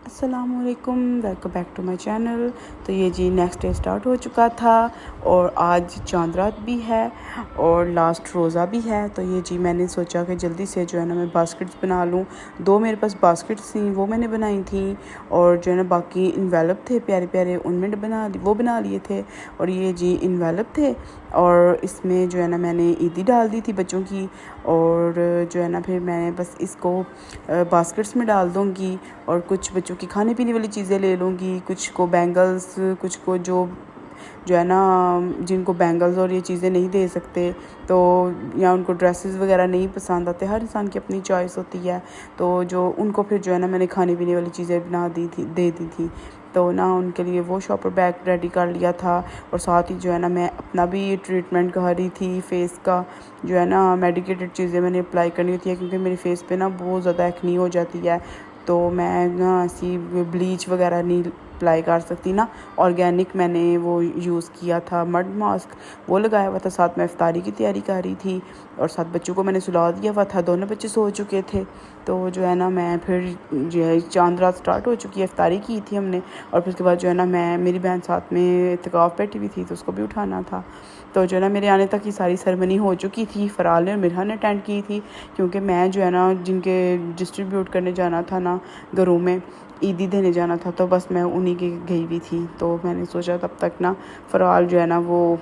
अस्सलामुअलैकुम, welcome back to my channel. तो ये जी नेक्स्ट डे स्टार्ट हो चुका था और आज चांद रात भी है और लास्ट रोज़ा भी है। तो ये जी मैंने सोचा कि जल्दी से जो है ना मैं बास्केट्स बना लूँ। दो मेरे पास बास्केट्स थी, वो मैंने बनाई थी और जो है ना बाकी इन्वेलप थे प्यारे प्यारे, उनमें वो बना लिए थे। और ये जी इन्वेलप थे और इसमें जो है ना मैंने ईदी डाल दी थी बच्चों की। और जो है ना फिर मैं बस इसको बास्केट्स में डाल दूँगी और कुछ बच्चों की खाने पीने वाली चीज़ें ले लूँगी, कुछ को बैंगल्स, कुछ को जो है ना जिनको बैंगल्स और ये चीज़ें नहीं दे सकते तो या उनको ड्रेसेस वगैरह नहीं पसंद आते, हर इंसान की अपनी चॉइस होती है। तो जो उनको फिर जो है ना मैंने खाने पीने वाली चीज़ें दे दी थी। तो ना उनके लिए वो शॉपर बैग रेडी कर लिया था और साथ ही जो है ना मैं अपना भी ट्रीटमेंट कर रही थी फेस का। जो है ना मेडिकेटेड चीज़ें मैंने अप्लाई करनी होती है क्योंकि मेरे फेस पे ना बहुत ज़्यादा एक्नी हो जाती है। तो मैं ना ऐसी ब्लीच वगैरह नहीं अप्लाई कर सकती ना। ऑर्गेनिक मैंने वो यूज़ किया था मड मास्क, वो लगाया हुआ था। साथ में इफ्तारी की तैयारी कर रही थी और साथ बच्चों को मैंने सुला दिया हुआ था, दोनों बच्चे सो चुके थे। तो जो है ना मैं फिर जो है चांद रात स्टार्ट हो चुकी है, इफ्तारी की थी हमने और फिर उसके बाद जो है ना मेरी बहन साथ में इत्तिकाफ़ बैठी हुई थी तो उसको भी उठाना था। तो जो है ना मेरे आने तक की सारी सेरेमनी हो चुकी थी। फ़राल ने और मिरहा ने अटेंड की थी क्योंकि मैं जो है ना जिनके डिस्ट्रीब्यूट करने जाना था ना घरों में, ईदी देने जाना था, तो बस मैं उन्हीं की गई हुई थी। तो मैंने सोचा तब तक ना फ़राल जो है ना वो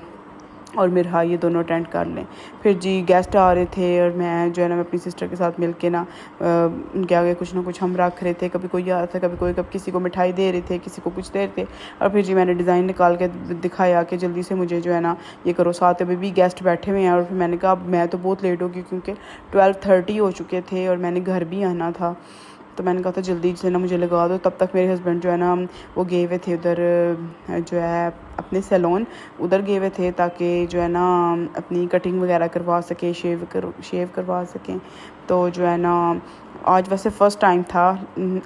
और मिरहा ये दोनों अटेंड कर लें। फिर जी गेस्ट आ रहे थे और मैं जो है ना मैं अपनी सिस्टर के साथ मिल के ना उनके आगे कुछ ना कुछ हम रख रहे थे। कभी कोई आ रहा था, कभी किसी को मिठाई दे रहे थे, किसी को कुछ दे रहे थे। और फिर जी मैंने डिज़ाइन निकाल के दिखाया कि जल्दी से मुझे जो है ना ये करो। साथ अभी भी गेस्ट बैठे हुए हैं और फिर मैंने कहा अब मैं तो बहुत लेट हो गई क्योंकि 12:30 हो चुके थे और मैंने घर भी आना था। तो मैंने कहा था जल्दी से ना मुझे लगा दो। तब तक मेरे हस्बैंड जो है ना वो गए हुए थे उधर जो है अपने सैलून, उधर गए हुए थे ताकि जो है ना अपनी कटिंग वगैरह करवा सके, शेव करवा सकें। तो जो है ना आज वैसे फ़र्स्ट टाइम था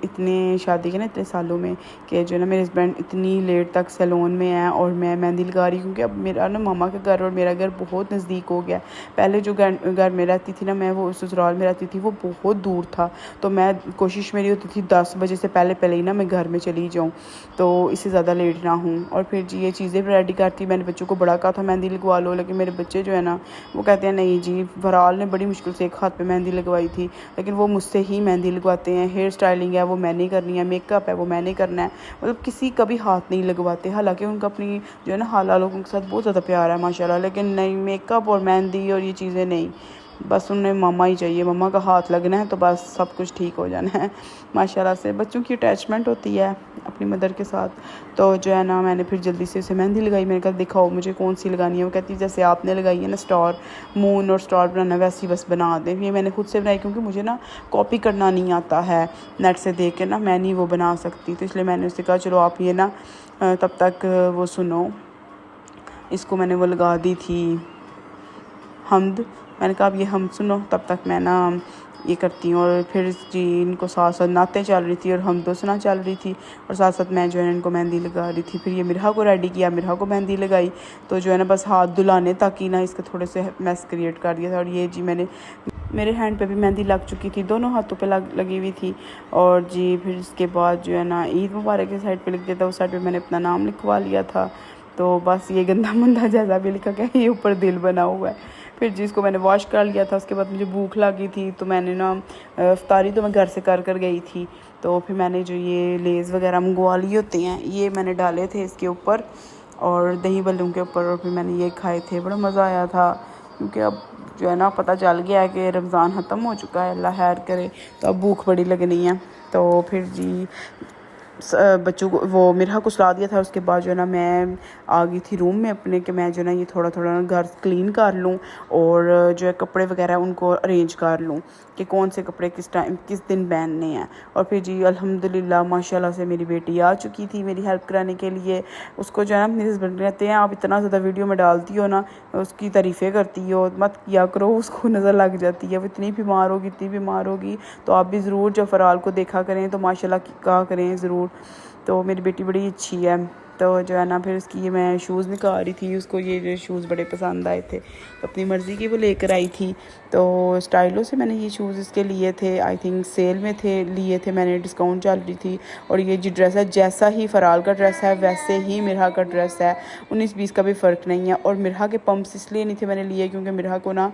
इतने शादी के ना इतने सालों में कि जो है ना मेरे हस्बैंड इतनी लेट तक सैलून में हैं और मैं मेहंदी लगा रही हूँ क्योंकि अब मेरा ना मामा का घर और मेरा घर बहुत नज़दीक हो गया। पहले जो घर में रहती थी ना मैं, वो ससुराल में रहती थी, वो बहुत दूर था। तो मैं कोशिश मेरी होती थी 10 बजे से पहले ही ना मैं घर में चली जाऊँ तो इससे ज़्यादा लेट ना हूँ। और फिर जी ये चीज़ें भी रेडी करती। मैंने बच्चों को बड़ा कहा था मेहंदी लगवा लो, लेकिन मेरे बच्चे जो है ना वो कहते हैं नहीं जी। फ़राल ने बड़ी मुश्किल से एक हाथ पे मेहंदी लगवाई थी, लेकिन वो मुझसे ही मेहंदी लगवाते हैं। हेयर स्टाइलिंग है वो मैंने करनी है, मेकअप है वो मैंने करना है, मतलब किसी का भी हाथ नहीं लगवाते। हालांकि उनका अपनी जो है ना हाला लोगों के साथ बहुत ज़्यादा प्यार है माशाल्लाह, लेकिन नहीं मेकअप और मेहंदी और ये चीज़ें नहीं। बस उन्हें मम्मा ही चाहिए, मम्मा का हाथ लगना है तो बस सब कुछ ठीक हो जाना है। माशाल्लाह से बच्चों की अटैचमेंट होती है अपनी मदर के साथ। तो जो है ना मैंने फिर जल्दी से उसे मेहंदी लगाई। मैंने कहा दिखाओ मुझे कौन सी लगानी है। वो कहती जैसे आपने लगाई है ना स्टार, मून और स्टार बनाना, वैसी बस बना दें। ये मैंने खुद से बनाई क्योंकि मुझे ना कॉपी करना नहीं आता है, नेट से देख के ना मैं नहीं वो बना सकती। तो इसलिए मैंने उससे कहा चलो आप ये ना तब तक वो सुनो। इसको मैंने वो लगा दी थी हमद। मैंने कहा अब ये हम सुनो तब तक मैं ना ये करती हूँ। और फिर जी इनको साथ साथ नातें चल रही थी और हम दो सुना चल रही थी और साथ साथ मैं जो है इनको मेहंदी लगा रही थी। फिर ये मिरहा को रेडी किया, मिरहा को मेहंदी लगाई। तो जो है ना बस हाथ धुलाने तक ही ना इसके थोड़े से मैस क्रिएट कर दिया था। और ये जी मेरे हैंड पे भी मेहंदी लग चुकी थी, दोनों हाथों पे लगी हुई थी। और जी फिर इसके बाद जो है ना ईद मुबारक के साइड पे लिख दिया था, उस साइड पे मैंने अपना नाम लिखवा लिया था। तो बस ये गंदा मंदा जैसा भी लिखा गया, ये ऊपर दिल बना हुआ है। फिर जिसको मैंने वॉश कर लिया था, उसके बाद मुझे भूख लगी थी तो मैंने ना इफ्तारी तो मैं घर से कर गई थी। तो फिर मैंने जो ये लेज़ वगैरह मंगवा लिए होते हैं ये मैंने डाले थे इसके ऊपर और दही बल्लूं के ऊपर। और फिर मैंने ये खाए थे, बड़ा मज़ा आया था क्योंकि अब जो है ना पता चल गया है कि रमज़ान ख़त्म हो चुका है, अल्लाह खैर करे। तो अब भूख बड़ी लगनी है। तो फिर जी बच्चों को वो मिरहा को सुला दिया था। उसके बाद जो है ना मैं आ गई थी रूम में अपने कि मैं जो है ना ये थोड़ा थोड़ा घर क्लीन कर लूँ और जो है कपड़े वगैरह उनको अरेंज कर लूँ कि कौन से कपड़े किस दिन पहनने हैं। और फिर जी अल्हम्दुलिल्लाह माशाल्लाह से मेरी बेटी आ चुकी थी मेरी हेल्प कराने के लिए। उसको जो है ना मेरे हस्बैंड कहते हैं आप इतना ज़्यादा वीडियो में डालती हो ना, उसकी तारीफ़ें करती हो, मत किया करो, उसको नज़र लग जाती है। वो इतनी बीमार होगी तो आप भी ज़रूर जब फ़राल को देखा करें तो माशाल्लाह कहा करें ज़रूर। तो मेरी बेटी बड़ी अच्छी है। तो जो है ना फिर उसकी ये मैं शूज़ निकाल रही थी, उसको ये जो शूज़ बड़े पसंद आए थे तो अपनी मर्ज़ी की वो लेकर आई थी। तो स्टाइलो से मैंने ये शूज़ इसके लिए थे, आई थिंक सेल में थे, लिए थे मैंने, डिस्काउंट चल रही थी। और ये जो ड्रेस है जैसा ही फ़राल का ड्रेस है वैसे ही मिरहा का ड्रेस है, 19-20 का भी फ़र्क नहीं है। और मिरहा के पम्प्स इसलिए नहीं थे मैंने लिए क्योंकि मिरहा को ना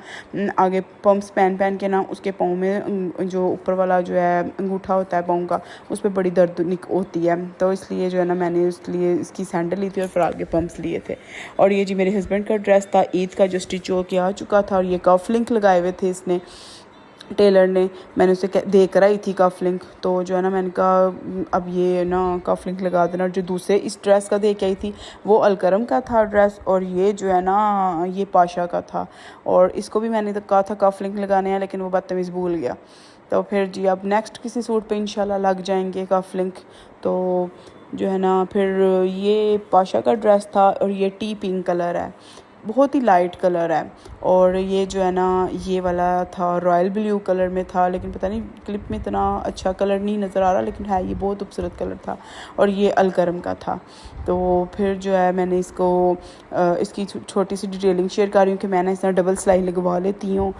आगे पम्प्स पहन के ना उसके पाँव में जो ऊपर वाला जो है अंगूठा होता है पाँव का, उस पर बड़ी दर्द होती है। तो इसलिए जो है ना मैंने इसलिए इसकी सैंडल ली थी और फ़राल के पम्प्स लिए थे। और ये जी मेरे हस्बैंड का ड्रेस था, ईद का जो स्टिच हो के आ चुका था, और ये कफ लिंक लगाए हुए थे इसने, टेलर ने, मैंने उसे दे कर आई थी कफ लिंक। तो जो है ना मैंने कहा अब ये ना कफ लिंक लगा देना। और जो दूसरे इस ड्रेस का दे के आई थी वो अलकरम का था ड्रेस, और ये जो है ना ये पाशा का था। और इसको भी मैंने तो कहा था कफ लिंक लगाने हैं, लेकिन वो बदतमीज़ भूल गया। तो फिर जी अब नेक्स्ट किसी सूट पे इंशाल्लाह लग जाएंगे कफ लिंक। तो जो है ना फिर ये पाशा का ड्रेस था, और ये टी पिंक कलर है, बहुत ही लाइट कलर है। और ये जो है ना ये वाला था रॉयल ब्लू कलर में था, लेकिन पता नहीं क्लिप में इतना अच्छा कलर नहीं नज़र आ रहा, लेकिन है ये बहुत खूबसूरत कलर था। और ये अलकरम का था। तो फिर जो है मैंने इसको इसकी छोटी सी डिटेलिंग शेयर कर रही हूँ कि मैंने इस तरह डबल सिलाई लगवा लेती हूँ।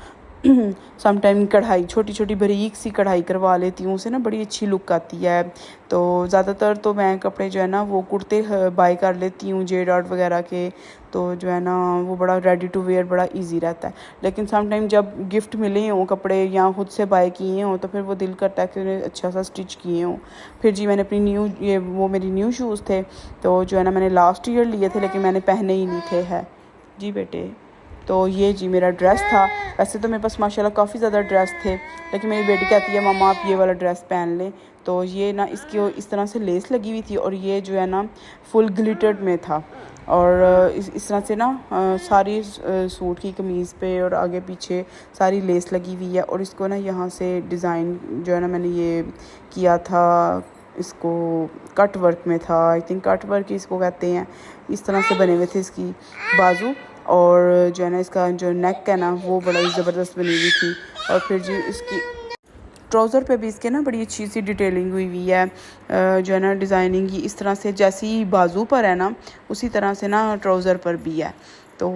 समटाइम कढ़ाई छोटी छोटी बारीक सी कढ़ाई करवा लेती हूँ, उसे ना बड़ी अच्छी लुक आती है। तो ज़्यादातर तो मैं कपड़े जो है ना वो कुर्ते बाय कर लेती हूँ जे डॉट वगैरह के, तो जो है ना वो बड़ा रेडी टू वेयर बड़ा इजी रहता है। लेकिन समटाइम जब गिफ्ट मिले हों कपड़े या खुद से बाय किए हों तो फिर वो दिल करता है कि उन्हें अच्छा सा स्टिच किए हों। फिर जी मैंने अपनी वो मेरी न्यू शूज़ थे, तो जो है ना मैंने लास्ट ईयर लिए थे लेकिन मैंने पहने ही नहीं थे। है जी बेटे। तो ये जी मेरा ड्रेस था। वैसे तो मेरे पास माशाल्लाह काफ़ी ज़्यादा ड्रेस थे, लेकिन मेरी बेटी कहती है मम्मा आप ये वाला ड्रेस पहन लें। तो ये ना इसकी इस तरह से लेस लगी हुई थी, और ये जो है ना फुल ग्लिटर्ड में था। और इस तरह से ना सारी सूट की कमीज़ पे और आगे पीछे सारी लेस लगी हुई है। और इसको ना यहाँ से डिज़ाइन जो है ना मैंने ये किया था, इसको कट वर्क में था, आई थिंक कट वर्क ही इसको कहते हैं। इस तरह से बने हुए थे इसकी बाजू, और जो है ना इसका जो नेक है ना वो बड़ा ही ज़बरदस्त बनी हुई थी। और फिर जी इसकी ट्राउज़र पे भी इसके ना बड़ी अच्छी सी डिटेलिंग हुई है, जो है ना डिज़ाइनिंग ही इस तरह से जैसी बाजू पर है ना उसी तरह से ना ट्राउज़र पर भी है। तो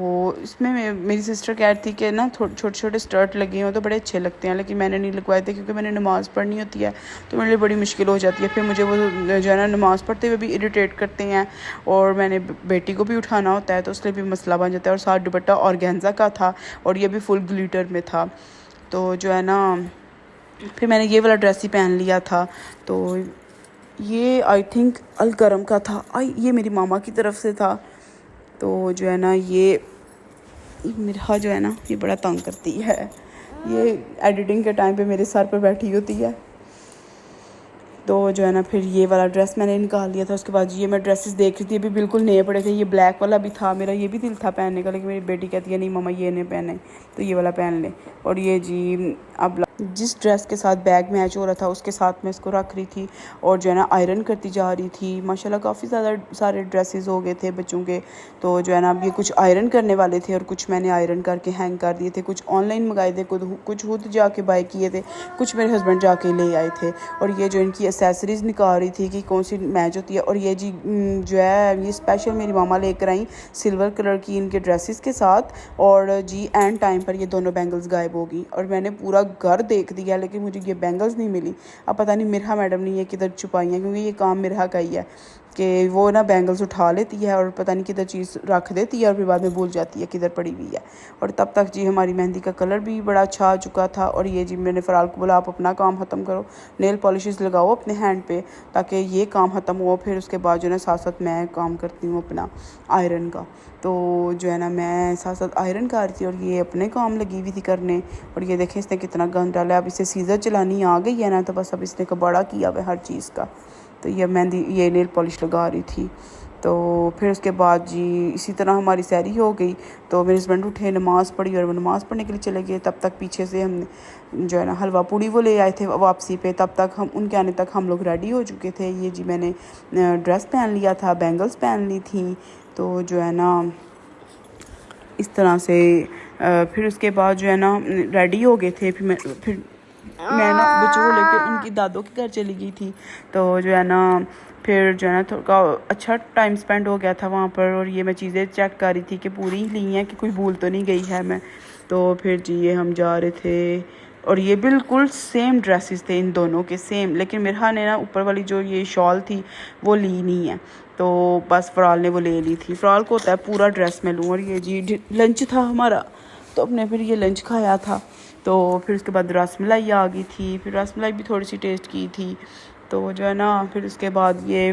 इसमें मेरी सिस्टर कह रही थी कि ना छोटे छोटे स्टर्ट लगे हों तो बड़े अच्छे लगते हैं, लेकिन मैंने नहीं लगवाए थे क्योंकि मैंने नमाज़ पढ़नी होती है तो मेरे लिए बड़ी मुश्किल हो जाती है। फिर मुझे वो जो है ना नमाज़ पढ़ते हुए भी इरिटेट करते हैं, और मैंने बेटी को भी उठाना होता है तो उसलिए भी मसला बन जाता है। और साथ दुपट्टा ऑर्गेन्जा का था, और ये भी फुल ग्लिटर में था। तो जो है ना फिर मैंने ये वाला ड्रेस ही पहन लिया था। तो ये आई थिंक अलकरम का था, ये मेरी मामा की तरफ से था। तो जो है ना ये मिरहा जो है ना ये बड़ा तंग करती है, ये एडिटिंग के टाइम पे मेरे सर पर बैठी होती है। तो जो है ना फिर ये वाला ड्रेस मैंने निकाल लिया था। उसके बाद ये मैं ड्रेसेस देख रही थी, अभी बिल्कुल नए पड़े थे। ये ब्लैक वाला भी था, मेरा ये भी दिल था पहनने का, लेकिन मेरी बेटी कहती है नहीं मम्मा ये नहीं पहने, तो ये वाला पहन ले। और ये जी अब जिस ड्रेस के साथ बैग मैच हो रहा था उसके साथ मैं इसको रख रही थी, और जो है ना आयरन करती जा रही थी। माशाल्लाह काफ़ी ज़्यादा सारे ड्रेसेस हो गए थे बच्चों के। तो जो है ना अब ये कुछ आयरन करने वाले थे, और कुछ मैंने आयरन करके हैंग कर दिए थे, कुछ ऑनलाइन मंगाए थे, कुछ खुद जाके बाय किए थे, कुछ मेरे हस्बैंड जाके ले आए थे। और ये जो इनकी एसेसरीज़ निकाल रही थी कि कौन सी मैच होती है। और ये जी जो है ये स्पेशल मेरी मामा लेकर आई सिल्वर कलर की इनके ड्रेसेस के साथ। और जी एंड टाइम पर ये दोनों बैंगल्स गायब हो गई, और मैंने पूरा घर देख दिया लेकिन मुझे ये बैंगल्स नहीं मिली। अब पता नहीं मिरहा मैडम ने ये किधर छुपाई हैं, क्योंकि ये काम मिरहा का ही है कि वो ना बैंगल्स उठा लेती है और पता नहीं किधर चीज़ रख देती है, और फिर बाद में भूल जाती है किधर पड़ी हुई है। और तब तक जी हमारी मेहंदी का कलर भी बड़ा अच्छा आ चुका था। और ये जी मैंने फ़राल को बोला आप अपना काम ख़त्म करो, नेल पॉलिशेस लगाओ अपने हैंड पे ताकि ये काम ख़त्म हो, फिर उसके बाद जो है ना साथ साथ मैं काम करती हूँ अपना आयरन का। तो जो है ना मैं साथ साथ आयरन कर रही थी और ये अपने काम लगी हुई थी करने। और ये देखें इसने कितना गंद डाला है। अब इसे सीज़र चलानी आ गई है ना, तो बस अब इसने कबाड़ा किया हुआ हर चीज़ का। तो ये मेहंदी ये नेल पॉलिश लगा रही थी। तो फिर उसके बाद जी इसी तरह हमारी सैरी हो गई। तो मेरे हस्बैंड उठे, नमाज़ पढ़ी, और वो नमाज़ पढ़ने के लिए चले गए। तब तक पीछे से हम जो है ना हलवा पूड़ी वो ले आए थे वापसी पे। तब तक हम उनके आने तक हम लोग रेडी हो चुके थे। ये जी मैंने ड्रेस पहन लिया था, बैंगल्स पहन ली थी। तो जो है ना इस तरह से फिर उसके बाद जो है ना रेडी हो गए थे। फिर मैं ना बच्चों को लेकर उनकी दादों के घर चली गई थी। तो जो है ना फिर जो है ना थोड़ा अच्छा टाइम स्पेंड हो गया था वहाँ पर। और ये मैं चीज़ें चेक कर रही थी कि पूरी ही ली हैं कि कोई भूल तो नहीं गई है मैं। तो फिर जी ये हम जा रहे थे और ये बिल्कुल सेम ड्रेसेस थे इन दोनों के सेम, लेकिन मिरहा ने ना ऊपर वाली जो ये शॉल थी वो ली नहीं है, तो बस फ़राल ने वो ले ली थी। फ़राल को होता है पूरा ड्रेस मैं लूँ। और ये जी लंच था हमारा, तो अपने फिर ये लंच खाया था। तो फिर उसके बाद रसमलाई आ गई थी, फिर रसमलाई भी थोड़ी सी टेस्ट की थी। तो जो है ना फिर उसके बाद ये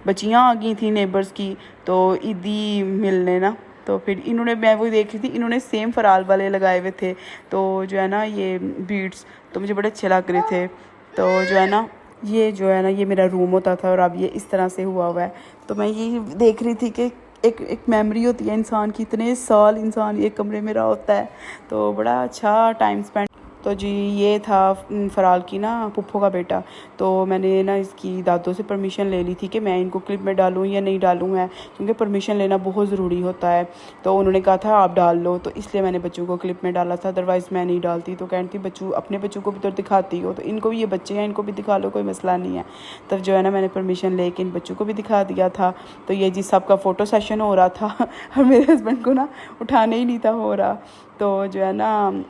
बच्चियाँ आ गई थी नेबर्स की, तो ईदी मिलने ना। तो फिर इन्होंने, मैं वो देख रही थी, इन्होंने सेम फ़राल वाले लगाए हुए थे, तो जो है ना ये बीड्स तो मुझे बड़े अच्छे लग रहे थे। तो जो है ना ये मेरा रूम होता था और अब ये इस तरह से हुआ है। तो मैं ये देख रही थी कि एक मेमोरी होती है इंसान की, इतने साल इंसान एक कमरे में रहा होता है, तो बड़ा अच्छा टाइम स्पेंड। तो जी ये था फ़राल की ना पुप्पो का बेटा। तो मैंने ना इसकी दादों से परमिशन ले ली थी कि मैं इनको क्लिप में डालूँ या नहीं डालूँ है, क्योंकि परमिशन लेना बहुत ज़रूरी होता है। तो उन्होंने कहा था आप डाल लो, तो इसलिए मैंने बच्चों को क्लिप में डाला था, अदरवाइज़ मैं नहीं डालती। तो कहती थी बच्चों, अपने बच्चों को भी तो दिखाती हो, तो इनको भी, ये बच्चे हैं इनको भी दिखा लो, कोई मसला नहीं है। तब जो है ना मैंने परमिशन लेके इन बच्चों को भी दिखा दिया था। तो ये जी सबका फ़ोटो सेशन हो रहा था और मेरे हस्बैंड को ना उठाने ही नहीं था हो रहा। तो जो है ना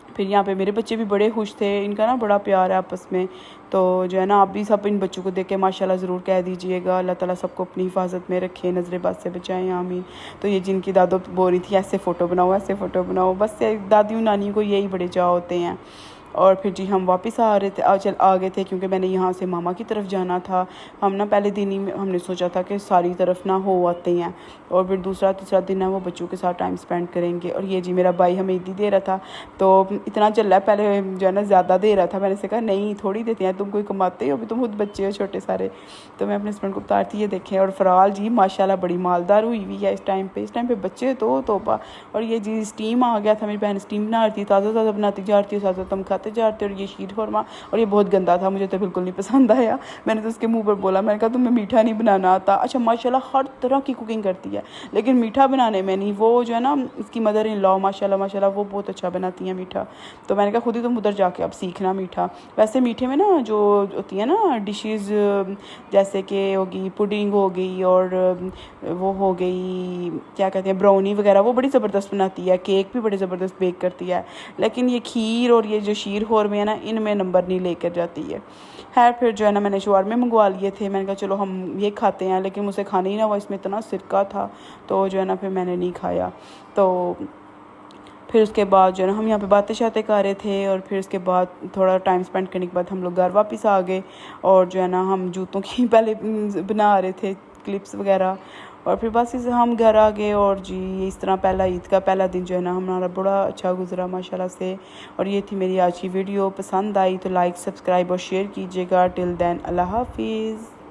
फिर यहाँ पे मेरे बच्चे भी बड़े खुश थे, इनका ना बड़ा प्यार है आपस में। तो जो है ना आप भी सब इन बच्चों को देख के माशाल्लाह ज़रूर कह दीजिएगा, अल्लाह ताला सबको अपनी हिफाजत में रखे, नज़र बद से बचाएं, आमीन। तो ये जिनकी दादो बोल रही थी ऐसे फ़ोटो बनाओ, ऐसे फ़ोटो बनाओ, बस दादियों नानियों को यही बड़े चाह होते हैं। और फिर जी हम वापस आ रहे थे, आ गए थे, क्योंकि मैंने यहाँ से मामा की तरफ जाना था। हम ना पहले दिन ही हमने सोचा था कि सारी तरफ ना हो आते हैं, और फिर दूसरा तीसरा दिन है वो बच्चों के साथ टाइम स्पेंड करेंगे। और ये जी मेरा भाई हमें ईदी दे रहा था, तो इतना चल रहा है, पहले जो है ना ज़्यादा दे रहा था, मैंने से कहा नहीं थोड़ी देते हैं, तुम कोई कमाते हो, अभी तुम खुद बच्चे हो छोटे सारे। तो मैं अपने हस्बैंड को बताती ये देखें। और फ़राल जी माशाल्लाह बड़ी मालदार हुई हुई है इस टाइम पे बच्चे तो तोबा। और ये जी स्टीम आ गया था, मेरी बहन स्टीम बना रही थी, ताज़ा ताज़ा बनाती जा रही थी, साथ तुम खाते जा रहे थे। और ये शीर खुरमा, और ये बहुत गंदा था, मुझे तो बिल्कुल नहीं पसंद आया। मैंने तो उसके मुंह पर बोला, मैंने कहा तुम्हें मीठा नहीं बनाना आता? अच्छा माशाल्लाह हर तरह की कुकिंग करती है, लेकिन मीठा बनाने में नहीं। वो जो है ना इसकी मदर इन लॉ माशाल्लाह वो बहुत अच्छा बनाती हैं मीठा। तो मैंने कहा खुद ही तुम उधर जाके अब सीखना मीठा। वैसे मीठे में ना जो होती है ना डिशेज़, जैसे कि होगी पुडिंग हो गई, और वो हो गई क्या कहते हैं ब्राउनी वगैरह, वो बड़ी ज़बरदस्त बनाती है। केक भी बड़े ज़बरदस्त बेक करती है, लेकिन ये खीर और ये जो शीर खुरमे है ना, इनमें नंबर नहीं लेकर जाती है। खैर फिर जो है ना मैंने शवारमे मंगवा लिए थे, मैंने कहा चलो हम ये खाते हैं, लेकिन मुझसे खाने ही ना हुआ, इसमें इतना सिरका था, तो जो है ना फिर मैंने नहीं खाया। तो फिर उसके बाद जो है ना हम यहाँ पे बातें शातें कर रहे थे, और फिर उसके बाद थोड़ा टाइम स्पेंड करने के बाद हम लोग घर वापस आ गए। और जो है ना हम जूतों की पहले बना रहे थे क्लिप्स वगैरह, और फिर बस इसे हम घर आ गए। और जी इस तरह पहला ईद का पहला दिन जो है ना हमारा बड़ा अच्छा गुजरा माशाल्लाह से। और ये थी मेरी आज की वीडियो, पसंद आई तो लाइक सब्सक्राइब और शेयर कीजिएगा। टिल देन अल्लाह हाफिज़।